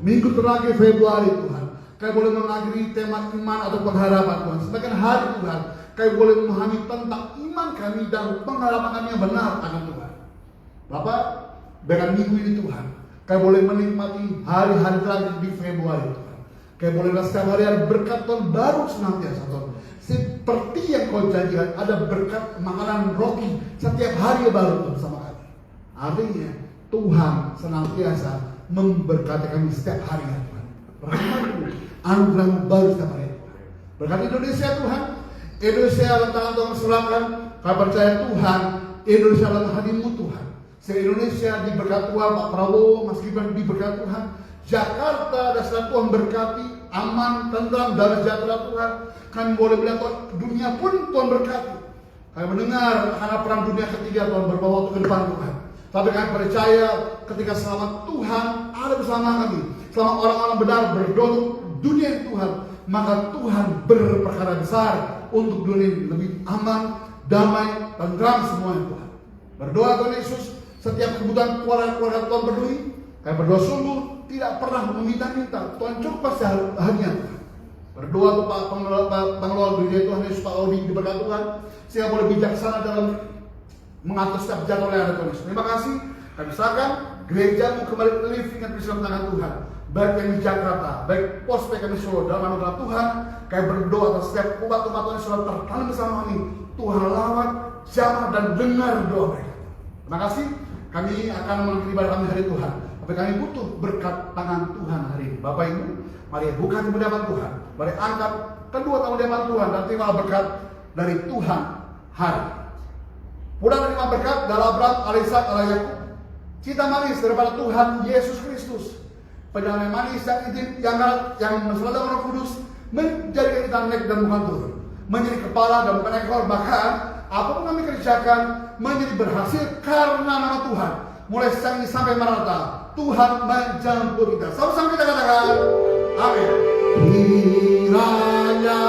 Minggu terakhir Februari Tuhan, kami boleh mengakhiri tema iman atau pengharapan Tuhan. Semakin hari Tuhan, kami boleh memahami tentang iman kami dan pengharapan kami yang benar akan Tuhan. Bapak, dengan minggu ini Tuhan, kami boleh menikmati hari-hari terakhir di Februari Tuhan. Kami boleh setiap hari ada berkat Tuhan baru senantiasa Tuhan. Seperti yang kau janjikan, ada berkat makanan roti setiap hari baru Tuhan bersama kami. Artinya Tuhan senantiasa memberkati kami setiap hari ya Tuhan. rahmat-Mu, anugerah baru setiap hari. Berkati Indonesia Tuhan. Indonesia dalam tangan Tuhan serahkan. Kami percaya Tuhan, Indonesia dalam hati-Mu Tuhan. Se-Indonesia diberkati Tuhan, Pak Prabowo, Mas Gibran diberkati Tuhan. Jakarta dasar Tuhan berkati, aman, tentram, damai sejahtera Tuhan. Kami boleh melihat Tuhan, dunia pun Tuhan berkati. Kami mendengar karena perang dunia ketiga Tuhan berbawa waktu ke depan Tuhan. Tapi kami percaya ketika selama Tuhan ada bersama kami, selama orang-orang benar berdoa dunia Tuhan, maka Tuhan berperkara besar untuk dunia ini lebih aman, damai, tentram semuanya Tuhan. Berdoa Tuhan Yesus, setiap kebutuhan keluarga Tuhan penuhi. Kami berdoa sungguh tidak pernah meminta-minta. Tuhan cukup pasti hanya Tuhan. Berdoa untuk Pak Pengelola Gereja Tuhan Yesus, Pak Odi diberkati Tuhan, sehingga boleh bijaksana dalam mengatur setiap jadwal yang ada Tuhan Yesus. Terima kasih. Kami serahkan gerejamu kembali living dan bersama tangan Tuhan. Baik yang di Jakarta, baik Pospek kami Solo, dalam anugerah Tuhan. Kami berdoa atas setiap umat-umat Tuhan yang sudah tertanam bersama kami. Tuhan lawat, jamah dan dengar doa mereka. Terima kasih. Kami akan mengakhiri ibadah kami hari Tuhan. Tapi kami butuh berkat tangan Tuhan hari ini. Bapak Ibu, mari buka kemudahan Tuhan. Mari angkat kedua tangan kemudahan Tuhan dan terima berkat dari Tuhan hari. Mudah menerima berkat dari Abraham, Alisa, Yakub. Cita manis daripada Tuhan Yesus Kristus. Perjalanan manis yang selada Roh Kudus menjadikan kita naik dan bukan turun. Menjadi kepala dan bukan ekor. Bahkan apapun kami kerjakan menjadi berhasil karena nama Tuhan. Mulai sekarang ini sampai Maranatha. Tuhan menjemput kita. Sama-sama kita katakan amin. Kiranya